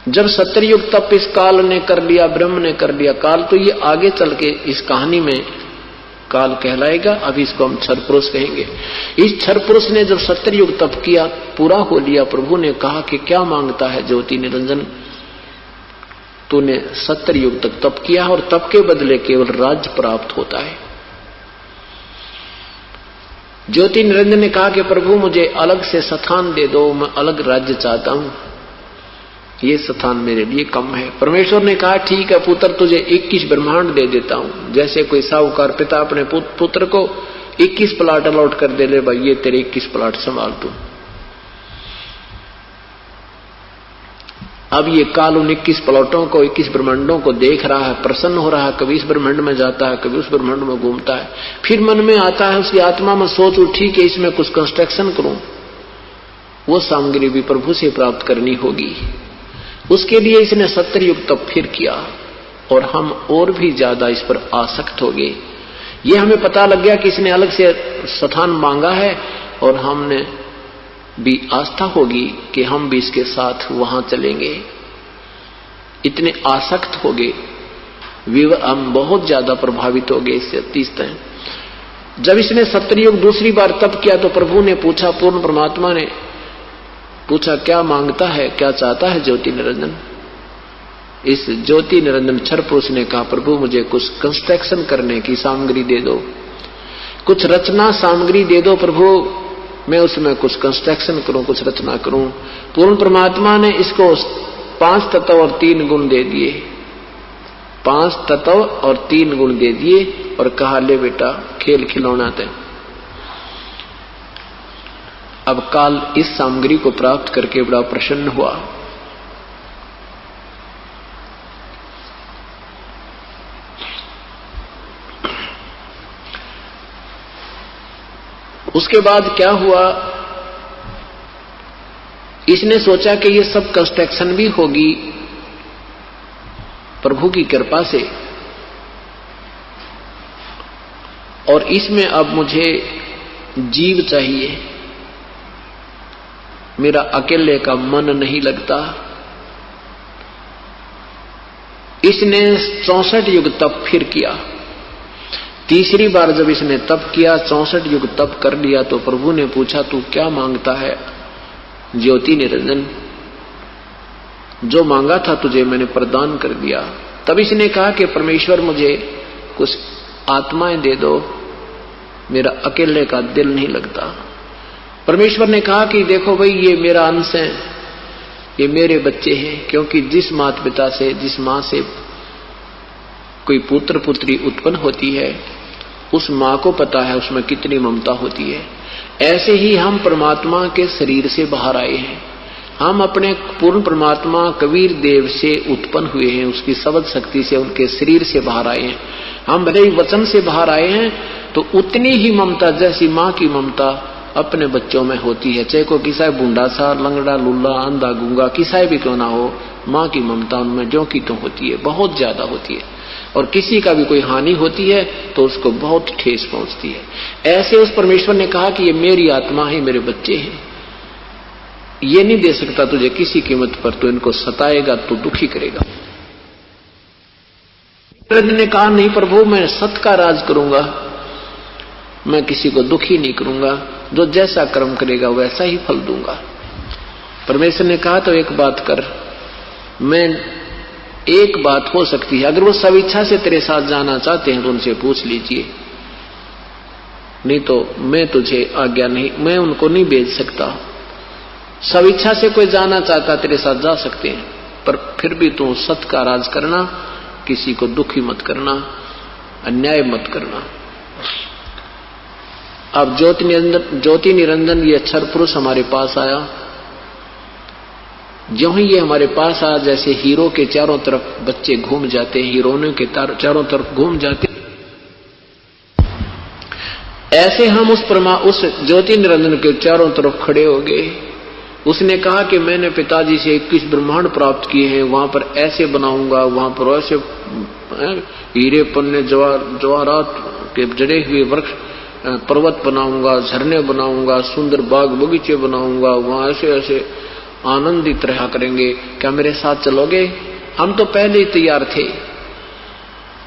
जब सत्ययुग तप इस काल ने कर लिया, ब्रह्म ने कर लिया, काल तो ये आगे चल के इस कहानी में काल कहलाएगा। अभी इसको हम क्षर पुरुष कहेंगे। इस क्षर पुरुष ने जब सत्ययुग तप किया, पूरा हो लिया, प्रभु ने कहा कि क्या मांगता है ज्योति निरंजन, तूने सत्ययुग तक तप किया और तप के बदले केवल राज्य प्राप्त होता है। ज्योति निरंजन ने कहा कि प्रभु मुझे अलग से स्थान दे दो, मैं अलग राज्य चाहता हूं, ये स्थान मेरे लिए कम है। परमेश्वर ने कहा ठीक है पुत्र, तुझे 21 ब्रह्मांड दे देता हूं। जैसे कोई साहूकार पिता अपने पुत्र को 21 प्लाट अलॉट कर दे, ले भाई ये तेरे 21 प्लाट संभाल तू। अब ये काल उन 21 प्लॉटों को, 21 ब्रह्मांडों को देख रहा है, प्रसन्न हो रहा है। कभी इस ब्रह्मांड में जाता है, कभी उस ब्रह्मांड में घूमता है। फिर मन में आता है, उसकी आत्मा में सोच उठी कि इसमें कुछ कंस्ट्रक्शन करूं। वो सामग्री भी प्रभु से प्राप्त करनी होगी। उसके लिए इसने सत्ययुग तप फिर किया और हम और भी ज्यादा इस पर आसक्त हो गए। ये हमें पता लग गया कि इसने अलग से स्थान मांगा है और हमने भी आस्था होगी कि हम भी इसके साथ वहां चलेंगे। इतने आसक्त हो गए, हम बहुत ज्यादा प्रभावित हो गए इससे अतिशय। जब इसने सत्ययुग दूसरी बार तप किया तो प्रभु ने पूछा, पूर्ण परमात्मा ने पूछा क्या मांगता है, क्या चाहता है ज्योति निरंजन। इस ज्योति निरंजन क्षर पुरुष ने कहा प्रभु मुझे कुछ कंस्ट्रक्शन करने की सामग्री दे दो, कुछ रचना सामग्री दे दो प्रभु, मैं उसमें कुछ कंस्ट्रक्शन करूं, कुछ रचना करूं। पूर्ण परमात्मा ने इसको 5 तत्व और 3 गुण दे दिए, 5 तत्व और 3 गुण दे दिए और कहा ले बेटा खेल खिलौना दे। अब काल इस सामग्री को प्राप्त करके बड़ा प्रसन्न हुआ। उसके बाद क्या हुआ, इसने सोचा कि ये सब कंस्ट्रक्शन भी होगी प्रभु की कृपा से, और इसमें अब मुझे जीव चाहिए, मेरा अकेले का मन नहीं लगता। इसने 64 युग तप फिर किया। तीसरी बार जब इसने तप किया, 64 युग तप कर लिया, तो प्रभु ने पूछा तू क्या मांगता है ज्योति निरंजन, जो मांगा था तुझे मैंने प्रदान कर दिया। तब इसने कहा कि परमेश्वर मुझे कुछ आत्माएं दे दो, मेरा अकेले का दिल नहीं लगता। परमेश्वर ने कहा कि देखो भाई ये मेरा अंश है, ये मेरे बच्चे हैं, क्योंकि जिस माता पिता से, जिस मां से कोई पुत्र पुत्री उत्पन्न होती है उस मां को पता है उसमें कितनी ममता होती है। ऐसे ही हम परमात्मा के शरीर से बाहर आए हैं, हम अपने पूर्ण परमात्मा कबीर देव से उत्पन्न हुए हैं, उसकी शब्द शक्ति से, उनके शरीर से बाहर आए हैं। हम भले ही वचन से बाहर आए हैं तो उतनी ही ममता जैसी मां की ममता अपने बच्चों में होती है, चाहे को किसा बूंदा सा, लंगड़ा, लुल्ला, अंधा, गूंगा, किसा भी क्यों ना हो, मां की ममता उनमें जो की तो होती है, बहुत ज्यादा होती है। और किसी का भी कोई हानि होती है तो उसको बहुत ठेस पहुंचती है। ऐसे उस परमेश्वर ने कहा कि ये मेरी आत्मा है, मेरे बच्चे हैं, ये नहीं दे सकता तुझे किसी कीमत पर, तो इनको सताएगा तो दुखी करेगा। ने कहा नहीं प्रभु मैं सत का राज करूंगा, मैं किसी को दुखी नहीं करूंगा, जो जैसा कर्म करेगा वैसा ही फल दूंगा। परमेश्वर ने कहा तो एक बात कर, मैं एक बात हो सकती है, अगर वो सब इच्छा से तेरे साथ जाना चाहते हैं तो उनसे पूछ लीजिए, नहीं तो मैं तुझे आज्ञा नहीं, मैं उनको नहीं भेज सकता। सब इच्छा से कोई जाना चाहता तेरे साथ जा सकते हैं, पर फिर भी तू सत का राज करना, किसी को दुखी मत करना, अन्याय मत करना। अब ज्योति निरंजन ये अक्षर पुरुष हमारे पास आया। जो ही ये हमारे पास आया, जैसे हीरो के चारों तरफ बच्चे घूम जाते हैं, हीरोइनों के चारों तरफ घूम जाते, ऐसे हम उस ज्योति निरंजन के चारों तरफ खड़े हो गए। उसने कहा कि मैंने पिताजी से 21 ब्रह्मांड प्राप्त किए हैं, वहां पर ऐसे बनाऊंगा, वहां पर ऐसे हीरे पन्ने जवाहरात के जड़े हुए वृक्ष पर्वत बनाऊंगा, झरने बनाऊंगा, सुंदर बाग बगीचे बनाऊंगा, वहां ऐसे ऐसे आनंदित रहा करेंगे। क्या मेरे साथ चलोगे? हम तो पहले ही तैयार थे।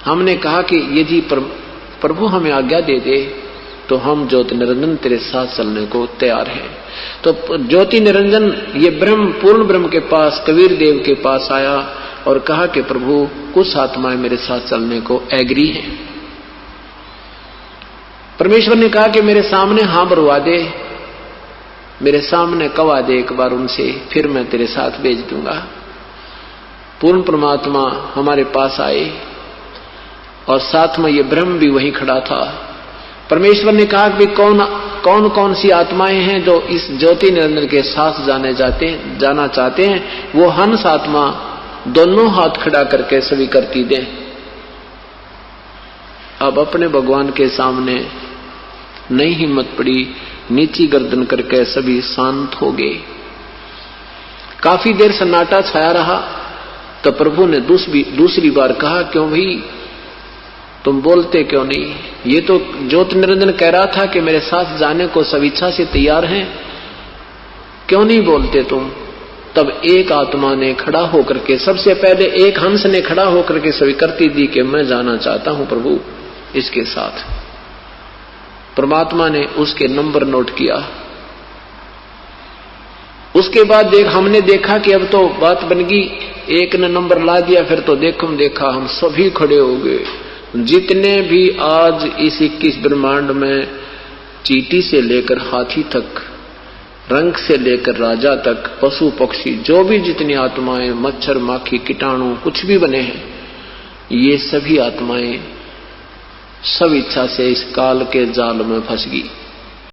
हमने कहा कि यदि प्रभु हमें आज्ञा दे दे तो हम ज्योति निरंजन तेरे साथ चलने को तैयार हैं। तो ज्योति निरंजन ये ब्रह्म, पूर्ण ब्रह्म के पास, कबीर देव के पास आया और कहा कि प्रभु कुछ आत्माएं मेरे साथ चलने को एग्री हैं। परमेश्वर ने कहा कि मेरे सामने हाँ बरवा दे, मेरे सामने कवा दे एक बार उनसे, फिर मैं तेरे साथ भेज दूंगा। पूर्ण परमात्मा हमारे पास आए और साथ में ये ब्रह्म भी वहीं खड़ा था। परमेश्वर ने कहा कि कौन कौन सी आत्माएं हैं जो इस ज्योति निरंजन के साथ जाना चाहते हैं, वो हंस आत्मा दोनों हाथ खड़ा करके सभी करती दे। अब अपने भगवान के सामने नहीं हिम्मत पड़ी, नीची गर्दन करके सभी शांत हो गए। काफी देर सन्नाटा छाया रहा तो प्रभु ने दूसरी बार कहा, क्यों भाई तुम बोलते क्यों नहीं? ये तो ज्योति निरंजन कह रहा था कि मेरे साथ जाने को सब इच्छा से तैयार हैं, क्यों नहीं बोलते तुम? तब एक आत्मा ने खड़ा होकर के, सबसे पहले एक हंस ने खड़ा होकर के स्वीकृति दी कि मैं जाना चाहता हूं प्रभु इसके साथ। परमात्मा ने उसके नंबर नोट किया। उसके बाद हमने देखा कि अब तो बात बन गई, एक ने नंबर ला दिया, फिर तो देखा हम सभी खड़े हो गए। जितने भी आज इस 21 ब्रह्मांड में चींटी से लेकर हाथी तक, रंग से लेकर राजा तक, पशु पक्षी, जो भी जितनी आत्माएं, मच्छर माखी कीटाणु कुछ भी बने हैं, ये सभी आत्माएं सब इच्छा से इस काल के जाल में फंस गई।